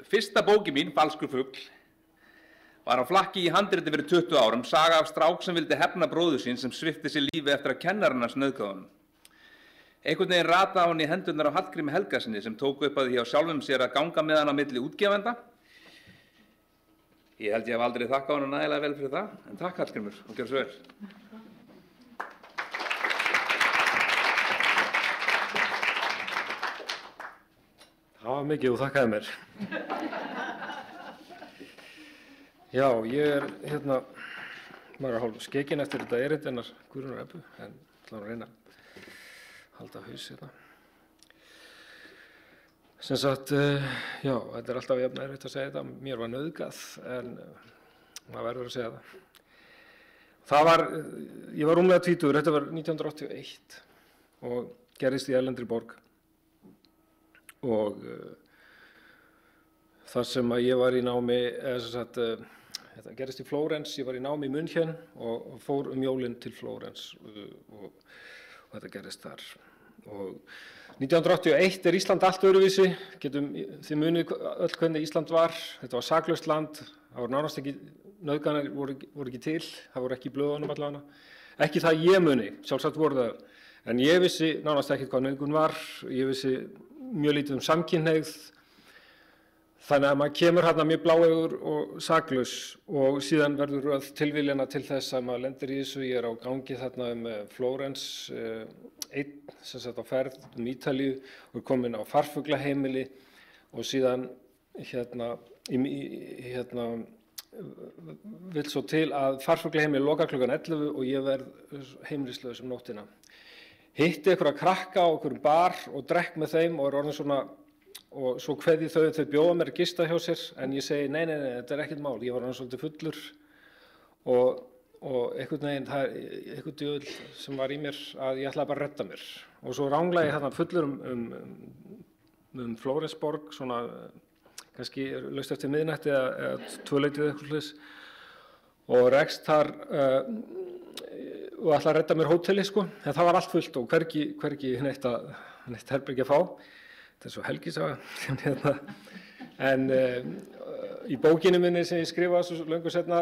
Fyrsta bókin mín, Falskur fugl, var á flakki í handriti fyrir 20 árum, saga af strák sem vildi hefna bróður sín sem svipti sig lífi eftir að kennarinn hans nauðgaði honum. Einhvern veginn rataði hún í hendurnar á Hallgrími Helgasyni sem tók upp að því á sjálfum sér að ganga með hann á milli útgefenda. Ég held ég hef aldrei þakkað honum nægilega vel fyrir það, en takk Hallgrímur og gjörðu svo vel. Það var mikið og þakkaði mér. Já, ég maður er hálf skekinn eftir þetta erindi hennar Guðrúnar Ebbu, en ætla að reyna að halda haus hérna. Sem sagt, já, þetta er alltaf jafn erfitt að segja þetta, mér var nauðgað, en maður verður að segja það. Það var, ég var rúmlega 20, þetta var 1981 og gerðist í erlendri borg. Og þar sem að ég var í námi, þetta gerist í Flórens, ég var í námi í München og fór jólin til Flórens og þetta gerist þar. Og 1981 er Ísland allt öðruvísi, þið munið öll hvernig Ísland var, þetta var saklaust land, það voru nánast ekki, nauðganir voru ekki til, það voru ekki í blöðunum allavega. Ekki það ég muni, sjálfsagt voru það, en ég vissi nánast ekkert hvað nauðgun var, ég vissi mjög lítið samkynhneigð, þannig að maður kemur hérna mjög bláeygur og saklaus og síðan verður röð tilviljana til þess að maður lendir í þessu. Ég er á gangi þarna Flórens, einn sem sagt á ferð Ítalíu og er komin á farfuglaheimili og síðan vill svo til að farfuglaheimili lokar klukkan 11 og ég verð heimilislaus nóttina. Hitti einhverja krakka á einhverjum bar og drekk með þeim og er orðin svona og svo kveði þau bjóða mér að gista hjá sér en ég segi nei, þetta er ekkert mál, ég var orðin svolítið fullur og einhvern veginn, það er einhvern djöfull sem var í mér að ég ætlaði bara að redda mér og svo ranglaði ég þarna fullur um Flórensborg, svona kannski laust eftir miðnætti eða 2-leytið eitthvað slags og rekst þar og ætlaði að redda mér hóteli sko, en það var allt fullt og hvergi neitt herbergi að fá. Þetta er svo helgisaga. En í bókinni minni sem ég skrifaði svo löngu seinna,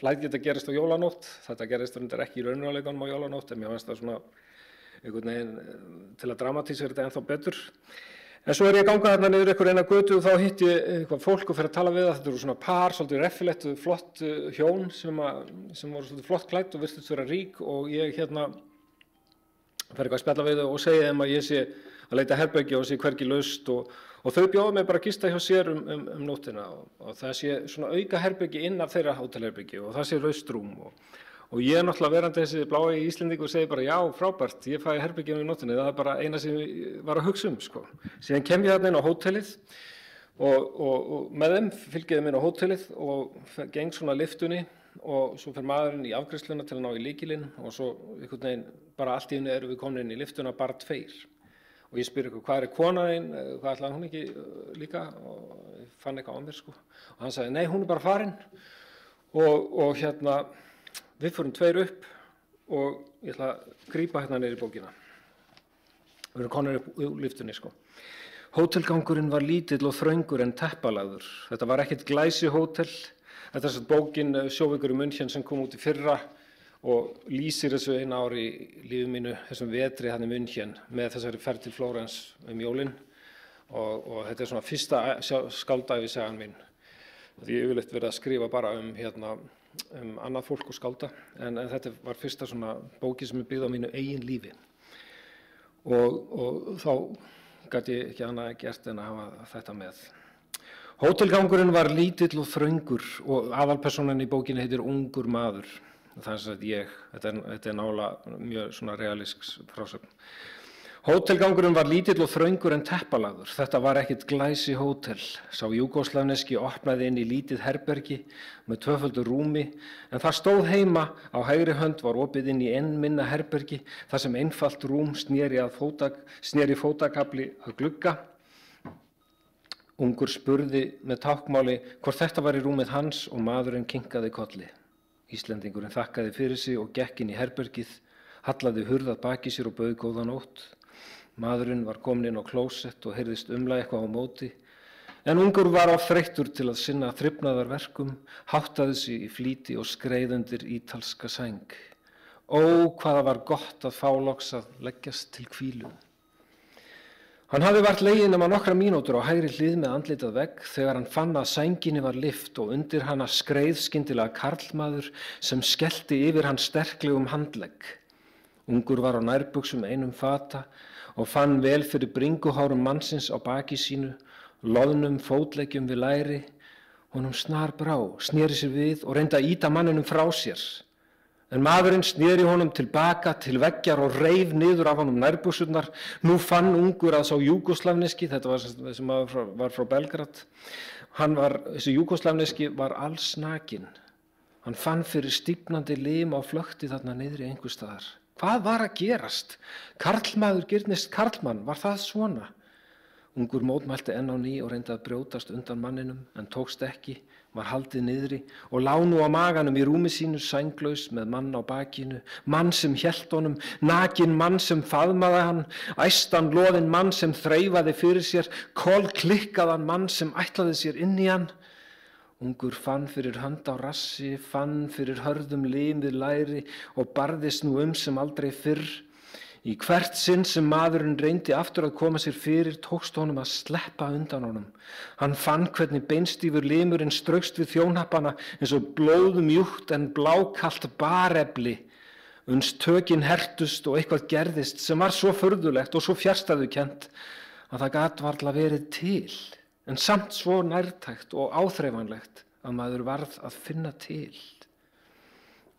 læt þetta gerist á jólanótt. Þetta gerist reyndar ekki í raunveruleikanum á jólanótt, en mér fannst það svona einhvern veginn til að dramatísera þetta ennþá betur. En svo er ég að ganga þarna niður einhver eina götu og þá hitti ég eitthvað fólk og fer að tala við það. Þetta eru svona par, svolítið reffilegt, flott hjón sem voru svolítið flott klædd og virtust vera rík og ég fer eitthvað að spjalla við þau og segi þeim að ég sé að leita herbergi og sé hvergi laust og þau bjóða mig bara að gista hjá sér um nóttina og það sé svona auka herbergi inn af þeirra hótelherbergi og það sé laust rúm og ég er náttúrulega verandi þessi blái Íslendingur og segi bara já, frábært, ég fæ herbergi um í nóttinni, það er bara eina sem ég var að hugsa sko. Síðan kem ég þarna inn á hótelið og með þeim fylgið þeim inn á hótelið og geng svona lyftunni og svo fer maðurinn í afgreiðsluna til að ná í lykilinn og svo einhvern veginn bara allt í einu erum við komin inn í lyftuna bara 2 og ég spyr ykkur hvað er konan þín, hvað ætlaði hún ekki líka og ég fann eitthvað á mér sko og hann sagði nei, hún er bara farin og við fórum 2 upp og ég ætla að grípa hérna niður í bókina. Við erum konar upp úr lyftunni sko. Hótelgangurinn var lítill og þröngur en teppalagður. Þetta var ekkert glæsi hótel. Þetta er bókin Sjóveikur í München sem kom út í fyrra og lýsir þessu eina ári í lífi mínu, þessum vetri hann í München með þessari ferð til Flórens jólin og þetta er svona fyrsta skáldæfisagan mín. Því ég yfirleitt verið að skrifa bara annað fólk og skálda en þetta var fyrsta svona bóki sem er byggð á mínu eigin lífi og þá gat ég ekki annað gert en að hafa þetta með. Hótelgangurinn var lítill og þröngur og aðalpersonan í bókinni heitir Ungur maður. Það er þetta er nálega mjög svona realísk frásögn. Hótelgangurinn var lítill og þröngur en teppalagður. Þetta var ekkert glæsi hótel. Sá júgóslavneski opnaði inn í lítið herbergi með 2-földu rúmi en það stóð heima á hægri hönd var opið inn í enn minna herbergi þar sem einfalt rúm sneri fótakafli að glugga. Ungur spurði með táknmáli hvort þetta var í rúmið hans og maðurinn kinkaði kolli. Íslendingurinn þakkaði fyrir sig og gekk inn í herbergið, hallaði hurð að baki sér og bauð góða nótt. Maðurinn var kominn inn á klósett og heyrðist eitthvað á móti. En ungur var of þreyttur til að sinna þrifnaðarverkum, háttaði sig í flýti og skreið undir ítalska sæng. Ó, hvaða var gott að fá loks að leggjast til hvílu. Hann hafði vart legið nema nokkra mínútur á hægri hlið með andlitað vegg þegar hann fann að sænginni var lyft og undir hana skreið skyndilega karlmaður sem skellti yfir hann sterklegum handlegg. Ungur var á nærbuxum einum fata og fann vel fyrir bringuhárum mannsins á baki sínu, loðnum fótleggjum við læri. Honum snarbrá, sneri sér við og reyndi að ýta manninum frá sér. En maðurinn sneri honum tilbaka til veggjar og reif niður af honum nærbuxurnar. Nú fann ungur að sá júgóslavneski, þetta var þessi maður var frá Belgrad, þessi júgóslavneski var alls nakinn. Hann fann fyrir stífnandi lim á flökti þarna niðri einhvers staðar. Hvað var að gerast? Karlmaður girnist karlmann, var það svona? Ungur mótmælti enn á ný og reyndi að brjótast undan manninum, en tókst ekki, var haldið niðri og lá nú á maganum í rúmi sínu sænglaus með mann á bakinu, mann sem hélt honum, nakinn mann sem faðmaði hann, æstan loðinn mann sem þreifaði fyrir sér, kolklikkaðan mann sem ætlaði sér inn í hann. Ungur fann fyrir hönd á rassi, fann fyrir hörðum lim við læri og barðist nú sem aldrei fyrr. Í hvert sinn sem maðurinn reyndi aftur að koma sér fyrir, tókst honum að sleppa undan honum. Hann fann hvernig beinstífur limurinn straukst við þjónhappana eins og blóðmjúkt en blákalt barefli. Uns tökin hertust og eitthvað gerðist sem var svo furðulegt og svo fjarstæðukennt að það gat varla verið til, en samt svo nærtækt og áþreifanlegt að maður varð að finna til.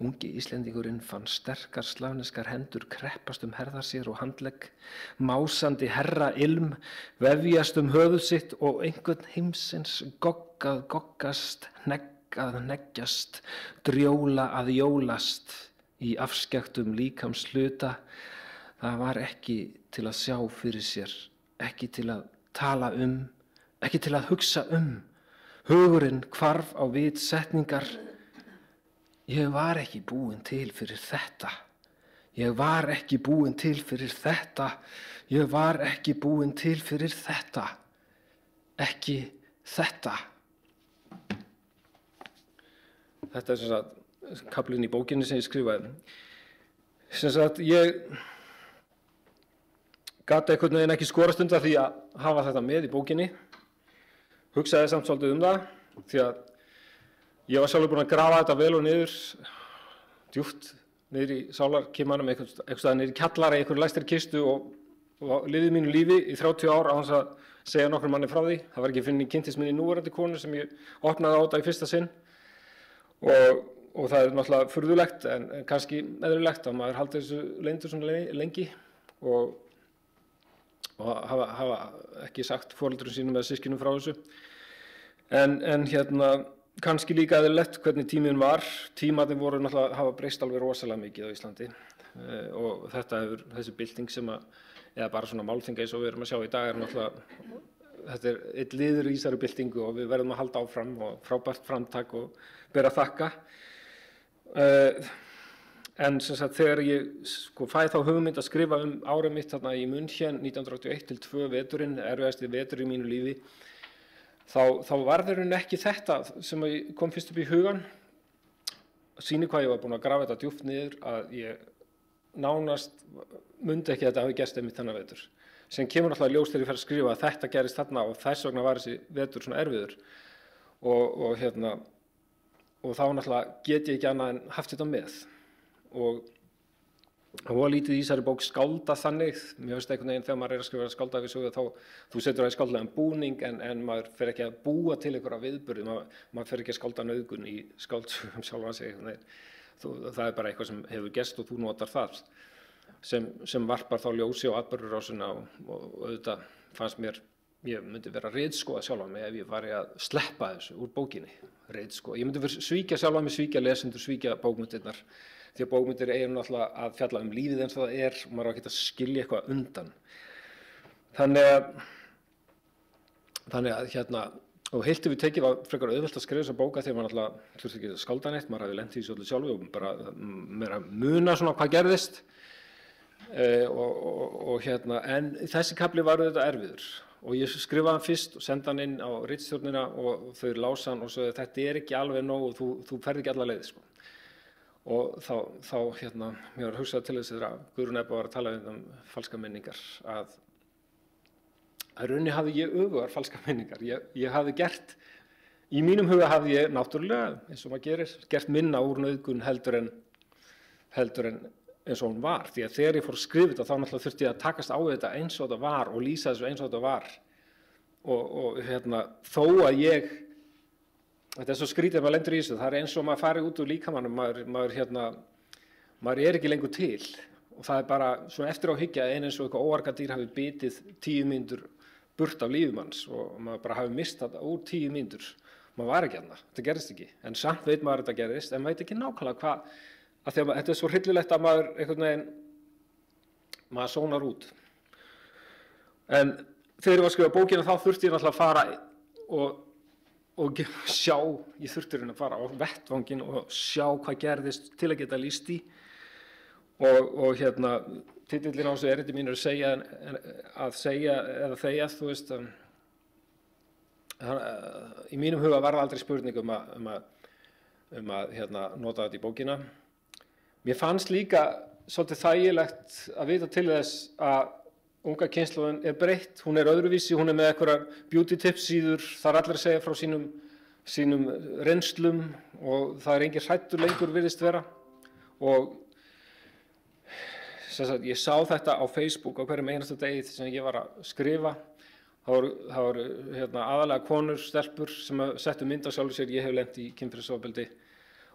Ungi Íslendingurinn fann sterkar slavneskar hendur kreppast herðar sér og handlegg, másandi herrailm vefjast höfuð sitt og einhvern heimsins goggað goggast, hneggað hneggjast, drjóla að jólast í afskektum líkamshluta. Það var ekki til að sjá fyrir sér, ekki til að tala ekki til að hugsa Hugurinn hvarf á vit setningar. Ég var ekki búin til fyrir þetta. Ég var ekki búin til fyrir þetta. Ég var ekki búin til fyrir þetta. Ekki þetta. Þetta sem sagt kaflinn í bókinni sem ég skrifaði. Sem sagt ég gat einhvern veginn ekki skorast undan því að hafa þetta með í bókinni. Hugsaði samt svolítið það, því að ég var sjálfur búinn að grafa þetta vel og niður, djúpt niður í sálarkimanum, einhvers staðar niður í kjallara í einhverju læstri kistu og lifði mínu lífi í 30 ár á þess að segja nokkrum manni frá því. Það var ekki fyrr en ég kynntist minni núverandi konu sem ég opnaði á þetta í fyrsta sinn og það er náttúrulega furðulegt en kannski eðlilegt að maður haldi þessu leyndu svona lengi og hafa ekki sagt foreldrum sínum eða systkinum frá þessu. En kannski líka eðlilegt hvernig tíminn var. Tímarnir voru náttúrulega hafa breyst alveg rosalega mikið á Íslandi og þessi bylting sem eða bara svona málþing eins og við erum að sjá í dag náttúrulega, þetta einn liður í þessari byltingu og við verðum að halda áfram og frábært framtak og bera þakka. En sem sagt þegar ég fæ þá hugmynd að skrifa árið mitt þarna í München 1981-2 veturinn, erfiðasti vetur í mínu lífi, þá var þeirinn ekki þetta sem kom fyrst upp í hugan. Sýni hvað ég var búinn að grafa þetta djúpt niður að ég nánast mundi ekki að þetta hafi gerst einmitt þennan vetur. Sem kemur náttúrulega ljós þegar ég fer að skrifa að þetta gerist þarna og þess vegna var þessi vetur svona erfiður. Og þá náttúrulega get ég ekki annað en haft þetta með. Og það var lítið í þessari bók skáldað þannig. Mér finnst einhvern veginn þegar maður að skrifa skáldaði sögu þá þú setur það í skáldaðan búning en maður fer ekki að búa til einhverja viðburði. Maður fer ekki að skálda nauðgun í skáldsögum sjálfan sig. Það er bara eitthvað sem hefur gerst og þú notar það sem varpar þá ljósi á atburðarásina og auðvitað fannst mér ég myndi vera að ritskoða sjálfan mig ef ég væri að sleppa þessu úr bókinni. Ritskoða. Ég myndi svíkja sjálfan mig, svíkja lesendur, svíkja bókmyndirnar. Því að bókmyndir eru náttúrulega að fjalla lífið eins og það er og maður á ekki að skilja eitthvað undan. Þannig að og heilt ef við tekið var frekar auðvelt að skrifa þessa bóka þegar maður náttúrulega þurfti ekki að skálda neitt, maður hafði lent í þessu öllu sjálfu og bara meira muna svona hvað gerðist. En þessi kafli var auðvitað erfiður og ég skrifaði hann fyrst og sendi hann inn á ritstjórnina og þau lásu hann og sagði þetta ekki alveg nóg og þú ferð ekki alla leið sko. Og þá mér var hugsað til þess að Guðrún Ebba var að tala um falskar minningar að rauninni hafði ég öfugar falskar minningar. Ég hafði gert, í mínum huga hafði ég náttúrulega, eins og maður gerir, gert minna úr nauðgun heldur en eins og hún var. Því að þegar ég fór að skrifa þetta þá náttúrulega þurfti ég að takast á þetta eins og þetta var og lýsa þessu eins og þetta var. Og þó að þetta er svo skrítið að maður lendur í þessu, það er eins og maður fari út úr líkamannum, maður er ekki lengur til. Og það er bara svona eftir á hyggja eins og eitthvað óargadýr hafi bitið 10 mínútur burt af lífum hans og maður bara hafi mist þetta úr 10 mínútur. Maður var ekki þarna, þetta gerðist ekki. En samt veit maður að þetta gerðist, en maður veit ekki nákvæmlega hvað, af því að þetta er svo hryllilegt að maður einhvern veginn, maður sónar út. En þegar ég var að skrifa bókina þá þurfti ég náttúrulega að fara og sjá, ég þurfti að fara á vettvanginn og sjá hvað gerðist til að geta lýst í. Og titillinn á þessu erindi mínu er að segja eða þegja, þú veist, í mínum huga var það aldrei spurning um að nota þetta í bókina. Mér fannst líka svolítið þægilegt að vita til þess að unga kynslóðin er breytt, hún er öðruvísi, hún er með einhverjar beauty tips síður, það er allir að segja frá sínum reynslum og það er engin hræddur lengur virðist vera. Og ég sá þetta á Facebook á hverjum einasta degi sem ég var að skrifa. Það voru aðalega konur, stelpur sem settu mynd á sjálfu sér, ég hef lent í kynferðisofbeldi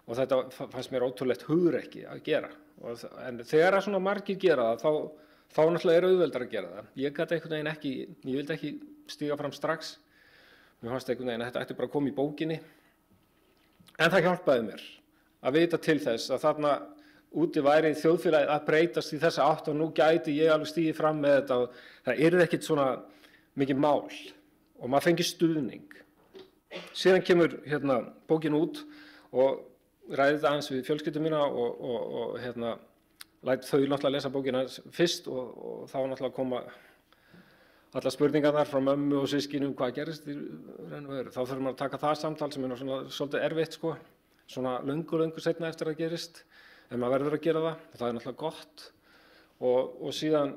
og þetta fannst mér ótrúlegt hugrekki að gera. En þegar svona margir gera það, þá náttúrulega er auðveldara að gera það. Ég gat einhvern veginn ekki, ég vildi ekki stíga fram strax. Mér fannst einhvern veginn að þetta ætti bara að koma í bókinni. En það hjálpaði mér að vita til þess að þarna úti væri þjóðfélagið að breytast í þessa átt og nú gæti ég alveg stigið fram með þetta og það yrði ekkert svona mikið mál og maður fengi stuðning. Síðan kemur bókin út og ræði þetta aðeins við fjölskyldu mína og læt þau náttúrulega lesa bókina fyrst og þá náttúrulega koma allar spurningarnar frá mömmu og systkinum hvað gerist í raun og veru. Þá þurfum maður að taka það samtal sem er svona svolítið erfitt sko, svona löngu seinna eftir að gerist. En maður verður að gera það, og það er náttúrulega gott. Og síðan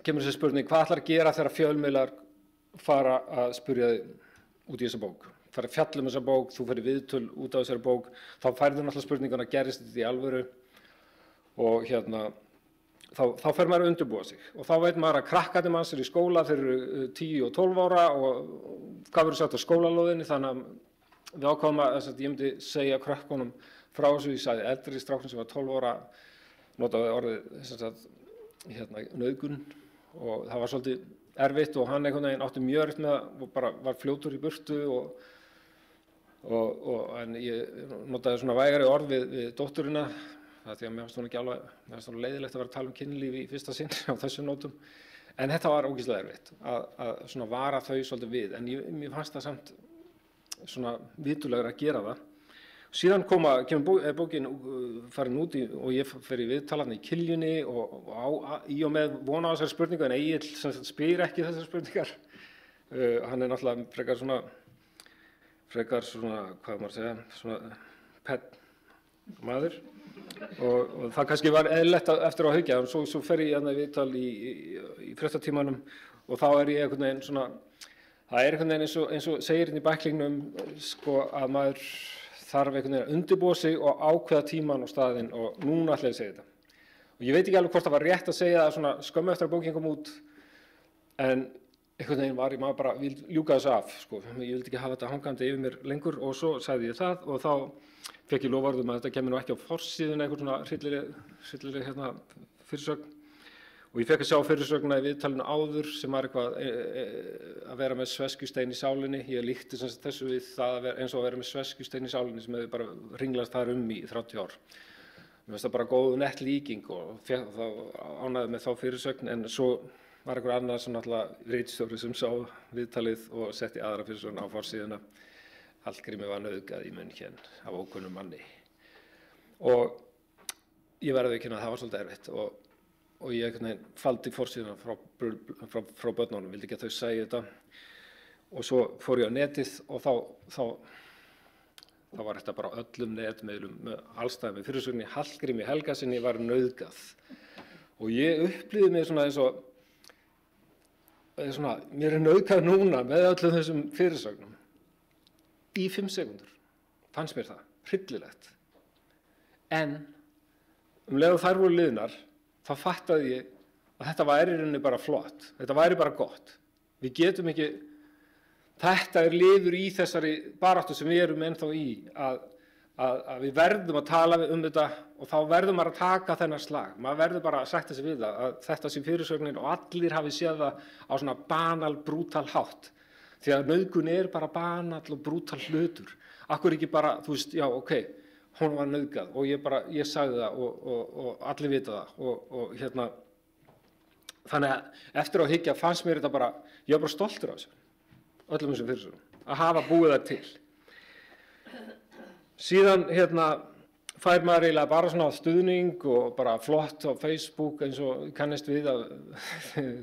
kemur þessi spurning, hvað ætlar að gera þegar fjölmiðlar fara að spyrja þig út í þessa bók? Fara að fjalla þessa bók, þú ferð í viðtöl út af þessari bók, þá færðu náttúrulega spurninguna, gerist þetta í alvöru? Og þá fer maður að undirbúa sig. Og þá veit maður að krakkarnir manns í skóla, þeir eru 10 og 12 ára og hvað verður sagt á skólalóðinni, þannig að við ákváðum að ég myndi segja krökkunum frá þessu, ég sagði eldri strákun sem var 12 ára, notaði orðið nauðgun og það var svolítið erfitt og hann einhvern veginn átti mjög erfitt með það og bara var fljótur í burtu en ég notaði svona vægari orð við dótturina það því að mér fannst hún ekki alveg, mér fannst hún leiðilegt að vera að tala um kynlíf í fyrsta sinn á þessum nótum en þetta var ógeðslega erfitt að svona vara þau svolítið við en mér fannst það samt svona vitulegur að gera það. Síðan kemur bókin farin út og ég fer í viðtalarna í Kiljunni og í og með vona á þessari spurningu en Egill spyr ekki þessar spurningar. Hann er náttúrulega frekar svona, hvað maður segja, svona pet maður og það kannski var eðlilegt eftir á hyggja en svo fer ég í viðtal í fréttatímanum og þá er ég einhvern veginn svona, það er einhvern veginn eins og segir hérna í bæklingnum sko að maður þarf einhvern veginn að undirbúa sig og ákveða tíman og staðinn og núna ætla ég að segja þetta. Og ég veit ekki alveg hvort það var rétt að segja það svona skömmu eftir að bókin kom út en einhvern veginn var ég maður bara ljúka þessu af sko. Ég vildi ekki hafa þetta hangandi yfir mér lengur og svo sagði ég það og þá fekk ég loforð að þetta kemur nú ekki á forsíðuna einhvern svona hryllileg fyrirsögn og ég fekk að sjá fyrirsögnina í viðtalinu áður sem var eitthvað að vera með sveskjustein í sálinni. Ég líkti þessu við það eins og að vera með sveskjustein í sálinni sem hefði bara ringlast þar í 30 ár. Mér finnst það bara góð nett líking og þá ánægði með þá fyrirsögn en svo var einhver annar sem náttúrulega ritstjóri sem sá viðtalið og setti aðra fyrirsögn á forsíðuna. Hallgrími var nauðgað í München af ókunnum manni. Og ég verði ekki að það var svolítið erfitt og ég faldi forsíðuna frá börnunum, vildi ekki að þau sæju þetta. Og svo fór ég á netið og þá var þetta bara öllum netmiðlum, allstæðum með fyrirsögninni Hallgrími Helgasyni var nauðgað. Og ég upplifði mig svona eins og, mér nauðgað núna með öllum þessum fyrirsögnum. Í 5 sekúndur fannst mér það, hryllilegt. En leið og þær voru liðnar, þá fattaði ég að þetta væri í rauninni bara flott, þetta væri bara gott. Við getum ekki, þetta liður í þessari baráttu sem við erum ennþá í, að við verðum að tala um þetta og þá verðum maður að taka þennan slag. Maður verður bara að sætta sig við það, að þetta sé fyrirsögnin og allir hafi séð það á svona banal, brútal hátt. Því að nauðgun bara banal og brútal hlutur. Akkur ekki bara, þú veist, já, ok, hún var nauðgað og ég sagði það og allir vita það þannig að eftir að hyggja fannst mér þetta bara, ég var bara stoltur af þessu. Öllum þessum fyrirsögnum, að hafa búið það til. Síðan fær maður eiginlega bara svona stuðning og bara flott á Facebook eins og kannist við að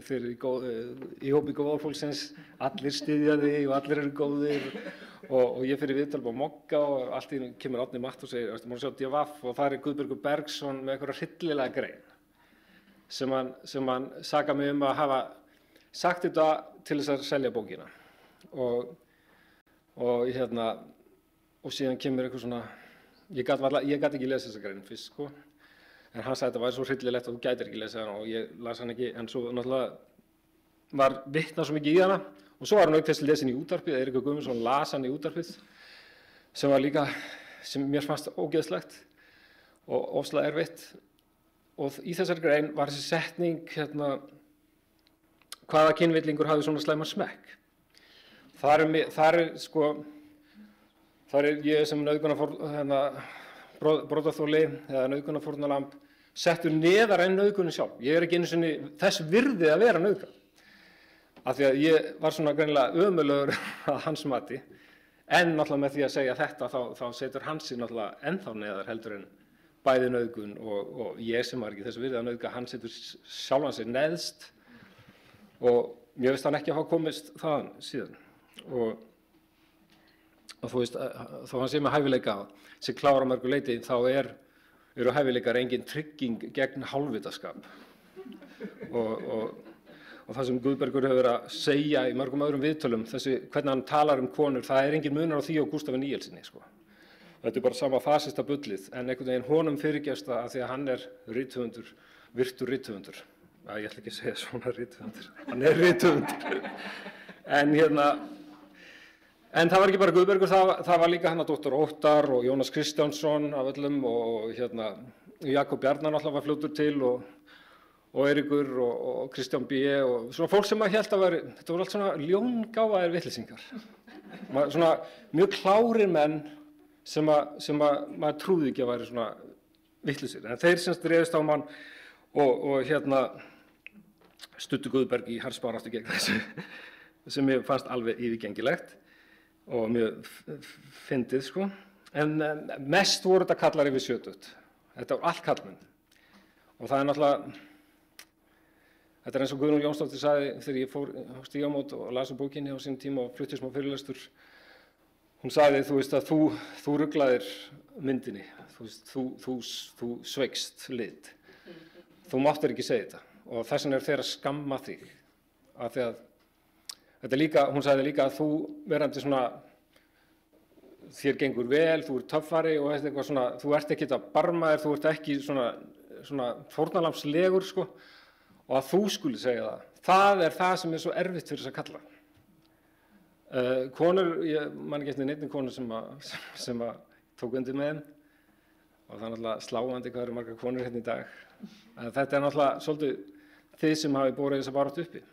fyrir í hópi góðfólksins, allir styðja þig og allir eru góðir og ég fyrir viðtal á Mogga og allt í einu kemur Árni Matt og segir, maður sjá DVF og það Guðbergur Bergsson með einhverja hryllilega grein sem hann saka mig að hafa sagt þetta til þess að selja bókina. Og síðan kemur eitthvað svona, ég gat ekki lesið þessa grein fyrst, sko, en hann sagði þetta væri svo hryllilegt að þú gætir ekki lesið hana og ég las hann ekki, en svo náttúrulega var vitnað svo mikið í hana og svo var hann auk þess lesin í útvarpið, Eiríkur Guðmundsson las hann í útvarpið sem var líka, sem mér fannst ógeðslegt og ofslega erfitt og í þessari grein var þessi setning, hvaða kynvillingur hafði svona slæman smekk. Þar ég sem brotaþoli eða nauðgunarfórnarlamb settur neðar en nauðgunin sjálf. Ég ekki einu sinni þess virði að vera nauðgað. Af því að ég var svona greinilega ömurlegur að hans mati. En náttúrulega með því að segja þetta þá setur hans sig náttúrulega ennþá neðar heldur en bæði nauðgun og ég sem var ekki þess virði að nauðga, hann setur sjálfan sig neðst og mér veist hann ekki að hafa komist þaðan síðan. Og þú veist, þó hann sé með hæfileika sem klára mörgu leyti, þá eru hæfileikar engin trygging gegn hálfvitaskap. Og það sem Guðbergur hefur verið að segja í mörgum öðrum viðtölum, hvernig hann talar konur, það engin munur á því og Gústafi Níelsinni, sko. Þetta bara sama fasista bullið, en einhvern veginn honum fyrirgefst það af því að hann rithöfundur, virtur rithöfundur. Ég ætla ekki að segja svona rithöfundur, hann rithöfundur. En það var ekki bara Guðbergur, það var líka Dr. Óttar og Jónas Kristjánsson af öllum og Jakob Bjarnar náttúrulega var fljótur til og Eiríkur og Kristján B. og svona fólk sem maður hélt að þetta voru allt svona ljóngáfaðir vitleysingar. Svona mjög klárir menn sem maður trúði ekki að væri svona vitleysir. En þeir sem dreifist á mann og studdu Guðberg í harðsbaráttu gegn þessu sem mér fannst alveg yfirgengilegt. Og mjög fyndið, sko. En mest voru þetta kallar yfir 70. Þetta var allt kallmenn. Og það náttúrulega, þetta eins og Guðrún Jónsdóttir sagði þegar ég fór á Stígamót og las bókinni á sínum tíma og flutti smá fyrirlestur. Hún sagði, þú veist að þú ruglaðir myndinni, þú sveikst lit. Þú máttir ekki segja þetta. Og þess vegna þeir að skamma þig. Af því að hún sagði líka að þú verandi svona, þér gengur vel, þú töffari og eitthvað svona, þú ert ekki að barma þér, þú ert ekki svona fórnarlambslegur, sko, og að þú skuli segja það. Það það sem svo erfitt fyrir þess að kalla. Konur, ég man ekki eftir neinni konur sem tók undir með þeim og það náttúrulega sláandi hvað eru margar konur hérna í dag. En þetta náttúrulega svolítið þið sem hafi borið þessa baráttu uppi.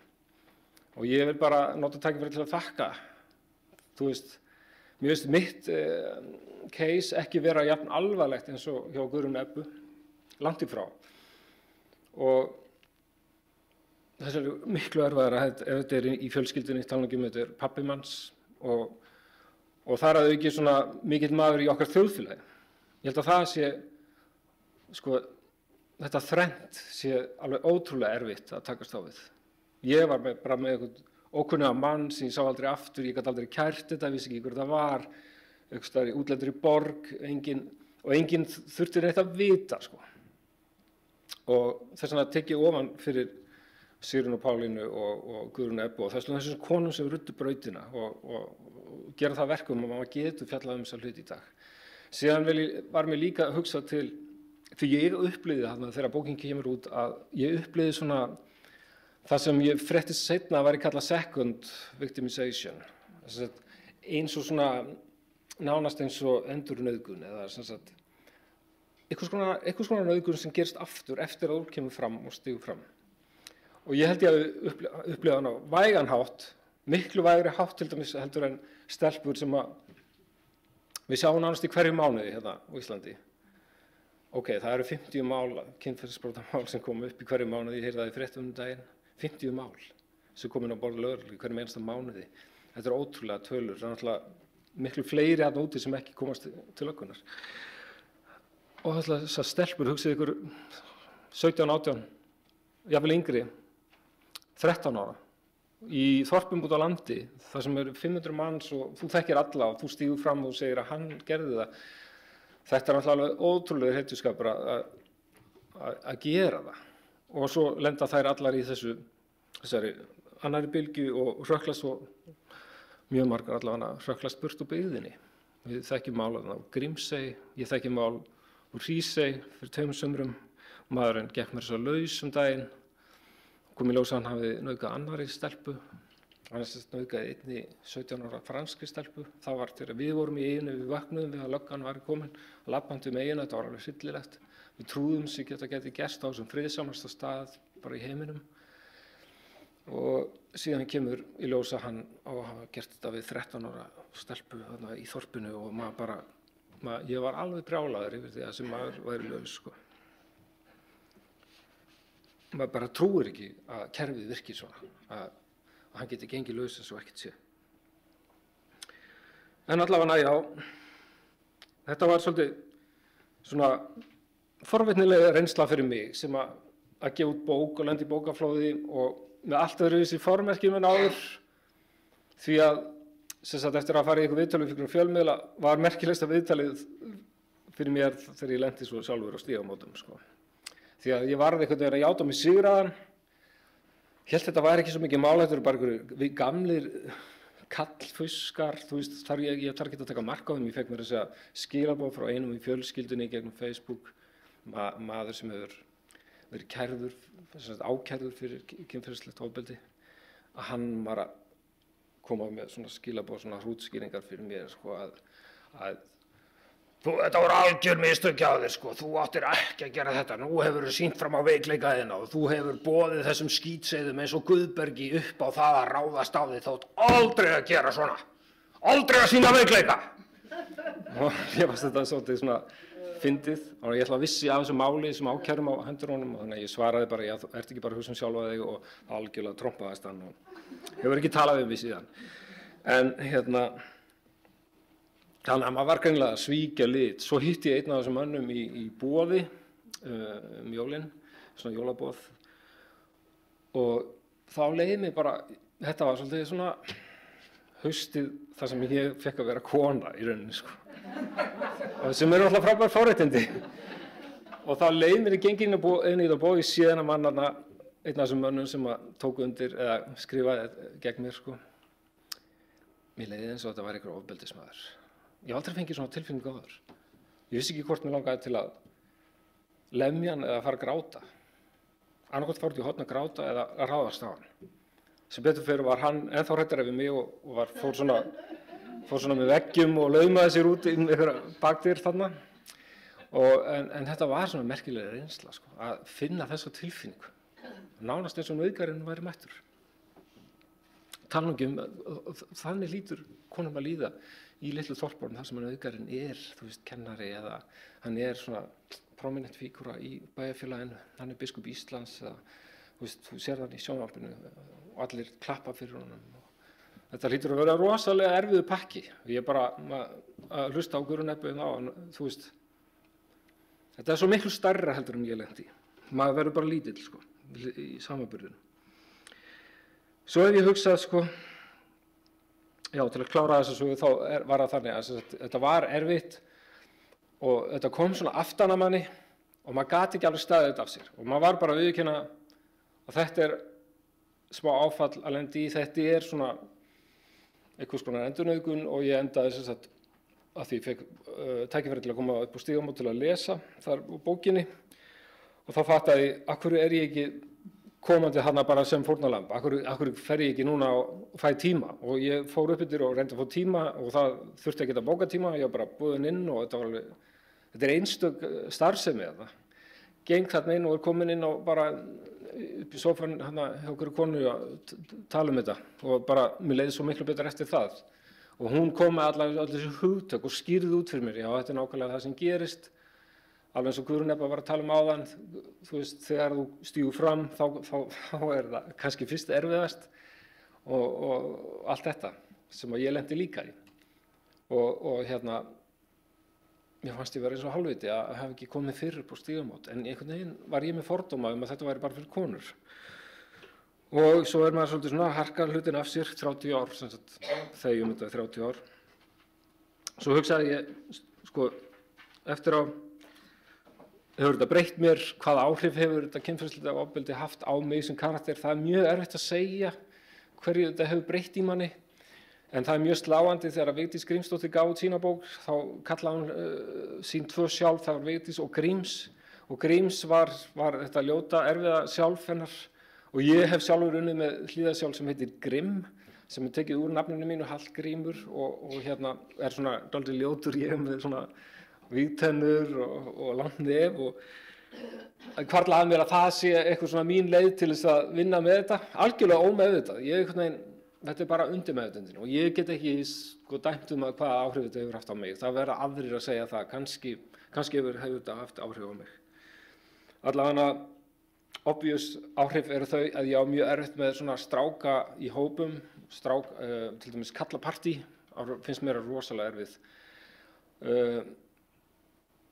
Og ég vil bara nota tækifæri til að þakka. Þú veist, mér finnst mitt case ekki vera jafn alvarlegt eins og hjá Guðrúnu Ebbu, langt í frá. Og þess miklu erfiðara ef þetta í fjölskyldunni, tala ekki þetta pabbi manns og þar að auki svona mikill maður í okkar þjóðfélagi. Ég held að það sé, sko, þetta þrennt sé alveg ótrúlega erfitt að takast á við. Ég var bara með einhvern ókunnugan mann sem ég sá aldrei aftur, ég gat aldrei kært þetta, vissi ekki hver það var, einhvers staðar útlendur í borg, enginn þurfti neitt að vita, sko. Og þess vegna tek ég ofan fyrir Sigrúnu Pálínu og Guðrúnu Ebbu og þessum konum sem ruddu brautina og gera það verkum að maður getur fjallað þessa hluti í dag. Síðan var mér líka að hugsa til, því ég upplifði þarna þegar bókin kemur út, að ég upplifði svona það sem ég fréttist seinna væri kallað second victimization, eins og svona nánast eins og endurnauðgun eða sem sagt einhvers konar nauðgun sem gerist aftur eftir að úr kemur fram og stígur fram. Og ég held ég að upplifa hann á vægan hátt, miklu vægri hátt til dæmis heldur en stelpur sem að við sjáum nánast í hverju mánuði hérna á Íslandi. Ok, það eru 50 mál, kynferðisbrotamál sem koma upp í hverju mánuði, ég heyrði það í fréttum daginn, 50 mál sem kom inn á borð lögreglu í hverjum einasta mánuði. Þetta er ótrúlega tölur, það er náttúrulega miklu fleiri hérna úti sem ekki komast til löggunnar. Og þessar stelpur, hugsið ykkur 17, 18, jafnvel yngri, 13 ára, í þorpum út á landi, þar sem eru 500 manns og þú þekkir alla og þú stígur fram og segir að hann gerði það. Þetta er náttúrulega ótrúlega hetjuskapur að gera það. Og svo lenda þær allar í þessari annarri bylgju og hrökklast og mjög margar allavega hrökklast burt úr byggðinni. Við þekkjum mál á Grímsey, ég þekki mál úr Hrísey fyrir 2 sumrum. Maðurinn gekk mér svo laus daginn, kom í ljós að hann hafði nauðgað annarri stelpu, hann nauðgaði einni 17 ára franskri stelpu. Það var þegar við vorum í eyjunni, við vaknuðum við að löggan var komin, labbandi eyjuna, þetta var alveg hryllilegt. Við trúðum sig geti gerst á þessum friðsamasta stað bara í heiminum. Og síðan kemur í ljós að hann á að hafa gert þetta við 13 ára stelpu þarna í þorpinu og ég var alveg brjálaður yfir því að þessi maður væri laus, sko. Maður bara trúir ekki að kerfið virkir svona, að hann geti gengið laus eins og ekkert sé. En allavega, já, þetta var svolítið svona forvitnilega reynsla fyrir mig sem að gefa út bók og lenda í bókaflóði og með allt öðruvísi formerkjum en áður, því að sem sagt eftir að fara í eitthvað viðtalið fyrir fjölmiðla var merkilegsta viðtalið fyrir mér þegar ég lenti svo sjálfur á stígamótum, sko. Því að ég varð einhvern veginn að játa mig sigraðan, hélt þetta væri ekki svo mikið mál, þetta eru bara einhverjir gamlir kallfuskar, þú veist, ég þarf ekki að taka mark á þeim, ég fekk mér þess að skilaboð frá einum í fjölskyldunni gegnum Facebook, maður sem hefur verið kærður, ákærður fyrir kynferðislegt ofbeldi, að hann var að koma með svona skilaboð, svona hrútskýringar fyrir mér, sko, að þetta voru algjör mistök hjá þér, sko, þú áttir ekki að gera þetta, nú hefur þú sýnt fram á veikleika þína og þú hefur boðið þessum skítseiðum eins og Guðbergi upp á það að ráðast á þig, þótt aldrei að gera svona, aldrei að sýna veikleika. Og ég varst þetta svolítið svona fyndið, og ég ætla að vissi af þessu máli sem ákærum á hendur honum, og þannig að ég svaraði bara, já, þú ert ekki bara að hugsa um sjálfa þig, og algjörlega trompaðist hann og hefur ekki talað við mig síðan. En þannig að maður var greinilega að svíkja lit. Svo hitti ég einn af þessum mönnum í boði jólin, svona jólaboð, og þá leið mér bara, þetta var svolítið svona haustið þar sem ég fekk að vera kona í rauninni, sko. Sem eru alltaf frábær forréttindi. Og þá leið mér í genginu inn í það boð í síðan að mannarna, einn af þessum mönnum sem tóku undir eða skrifaði gegn mér, sko. Mér leiði eins og þetta var einhver ofbeldismaður. Ég hef aldrei fengið svona tilfinningu áður. Ég vissi ekki hvort mér langaði til að lemja hann eða fara að gráta. Annaðhvort fór út í horn að gráta eða að ráðast á hann. Sem betur fyrir var hann ennþá hræddari við mig og fór svona með veggjum og laumaði sér út í einhverja bakdyr þarna. En þetta var svona merkilega reynsla, sko, að finna þessa tilfinningu. Nánast eins og nauðgarinn væri mættur. Talningum, þannig lítur konum að líða í litlu þorpunum þar sem nauðgarinn þú veist, kennari eða hann svona prominent fígúra í bæjarfélaginu, hann biskup Íslands eða þú sér hann í sjónvarpinu og allir klappa fyrir honum. Þetta hlýtur að vera rosalega erfiður pakki. Ég bara að hlusta á Guðrúnu Ebbu þú veist, þetta svo miklu stærra heldur en ég lendi. maður verður bara lítill sko, í samanburðinu. Svo hef ég hugsað sko, já, til að klára þess að sögu þá var það þannig að þetta var erfitt og þetta kom svona aftan að manni og maður gat ekki alveg staðið þetta af sér og maður var bara að viðurkenna að þetta smá áfall að lenda í, þetta svona einhvers konar endurnauðgun og ég endaði sem sagt að því ég fekk tækifæri til að koma upp á Stígamót til að lesa þar úr bókinni og þá fattaði ég, af hverju ég ekki komandi hana bara sem fórnarlamb, af hverju fer ég ekki núna og fæ tíma og ég fór upp yfir og reyndi að fá tíma og það þurfti ekki að bóka tíma, ég var bara boðinn inn og þetta einstök starfsemi þetta. Geng þarna inn og komin inn og bara upp í sófann hana hjá okkur konu að tala þetta og bara mér leiði svo miklu betur eftir það og hún kom með allar þessi hugtök og skýrði út fyrir mér, já þetta nákvæmlega það sem gerist. Alveg eins og Guðrún Ebba var að tala áðan, þú veist, þegar þú stígur fram, þá það kannski fyrst erfiðast og allt þetta sem ég lenti líka í. Og hérna, mér fannst ég vera eins og hálfviti að hafa ekki komið fyrr upp á Stígamót, en einhvern veginn var ég með fordóma að þetta væri bara fyrir konur. Og svo maður svolítið svona að harka hlutin af sér 30 ár, sem sagt, þegar þetta 30 ár. Svo hugsaði ég, sko, eftir á hefur þetta breytt mér, hvaða áhrif hefur þetta kynferðislega ofbeldi haft á mig sem karakter, það mjög erfitt að segja hverju þetta hefur breytt í manni, en það mjög sláandi þegar Vigdís Grímsdóttir gaf út sína bók, þá kallaði hún sín tvö sjálf, það var Vigdís og Gríms var þetta ljóta, erfiða sjálf hennar og ég hef sjálfur unnið með hlíðarsjálf sem heitir Grimm, sem tekið úr nafninu mínu Hallgrímur og hérna svona dálítið ljótur ég með svona vígtennur og langt nef og hvarflaði mér að það sé eitthvað svona mín leið til þess að vinna með þetta, algjörlega ómeðvitað, þetta bara undir meðvitundinni og ég get ekki sko dæmt að hvaða áhrif þetta hefur haft á mig, það verða aðrir að segja það, kannski hefur þetta haft áhrif á mig. Allavega obvious áhrif eru þau að ég á mjög erfitt með svona stráka í hópum, til dæmis kallapartí, finnst mér rosalega erfið.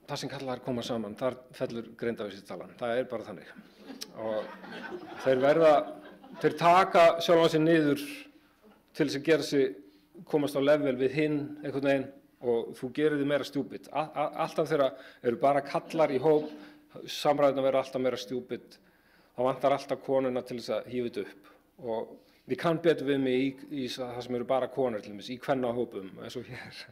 Það sem kallar koma saman, þar fellur greindarvísitalan, það bara þannig. Og þeir taka sjálfan sig niður til þess að gera sig, komast á level við hinn einhvern veginn og þú gerir þið meira stjúpid. Alltaf þegar eru bara kallar í hóp, samræðurnar vera alltaf meira stjúpid, þá vantar alltaf konuna til þess að hífa þetta upp. Og við kann betur við mig í það sem eru bara konur til dæmis, í kvennahópum eins og hér.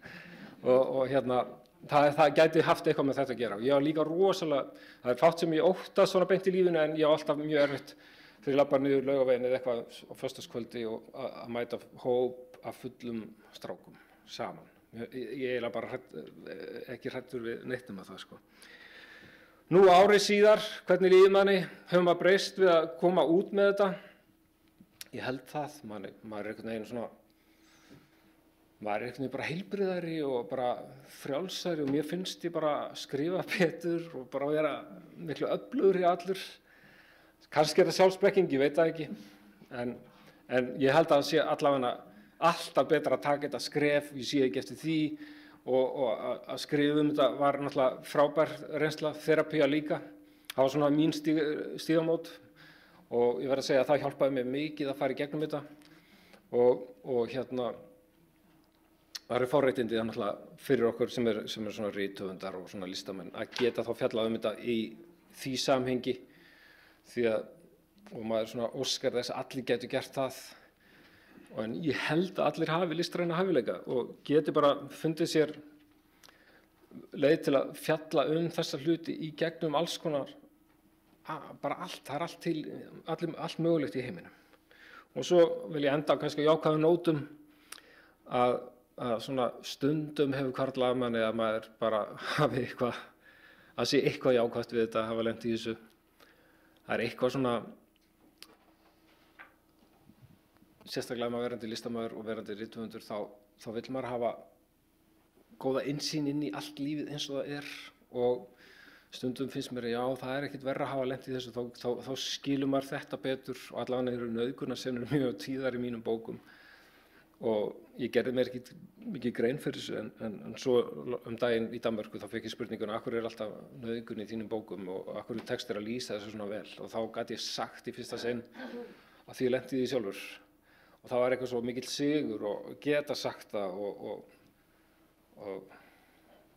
Og hérna, það gæti haft eitthvað með þetta að gera. Ég var líka rosalega, það fátt sem ég óttast svona beint í lífinu en ég var alltaf mjög erfitt þegar ég labbaði niður Laugaveginn eða eitthvað á föstudagskvöldi og að mæta hóp af fullum strákum saman. Ég eiginlega bara ekki hræddur við neitt það sko. Nú ári síðar, hvernig líður manni, hefur maður breyst við að koma út með þetta? Ég held það, maður einhvern veginn svona maður einhvern veginn bara heilbrigðari og bara frjálsari og mér finnst ég bara skrifa betur og bara vera miklu öflugri allur. Kannski þetta sjálfsblekking, ég veit það ekki, en ég held að það sé allavega alltaf betra að taka þetta skref, ég sé ekki eftir því og að skrifa þetta var náttúrulega frábær reynsla, þerapía líka. Það var svona mín stígamót og ég verð að segja að það hjálpaði mér mikið að fara í gegnum þetta og hérna það eru forréttindi náttúrulega fyrir okkur sem er svona rithöfundar og svona listamenn að geta þá fjallað þetta í því samhengi því að og maður svona óskar þess að allir getur gert það en ég held að allir hafi listræna hæfileika og geti bara fundið sér leið til að fjalla þessa hluti í gegnum alls konar bara allt, það allt til allt mögulegt í heiminum. Og svo vil ég enda kannski á jákvæðum nótum að svona stundum hefur hvarflað að manni að maður bara hafi eitthvað að sé eitthvað jákvætt við þetta, hafa lent í þessu. Það eitthvað svona sérstaklega maður verandi listamaður og verandi rithöfundur þá vill maður hafa góða innsýn inn í allt lífið eins og það og stundum finnst mér já, það ekkert verra að hafa lent í þessu þá skilur maður þetta betur og allavega eru nauðgunarsenur mjög tíðar í mínum bókum og ég gerði mér ekki mikið grein fyrir þessu en svo daginn í Danmörku þá fekk ég spurninguna af hverju alltaf nauðgun í þínum bókum og af hverju textir að lýsa þessu svona vel og þá gat ég sagt í fyrsta sinn að því ég lenti í því sjálfur og það var eitthvað svo mikill sigur og geta sagt það og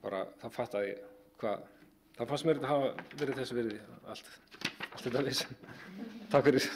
bara það fattaði ég hvað það fannst mér þetta hafa verið þessu virði allt þetta vissi. Takk fyrir.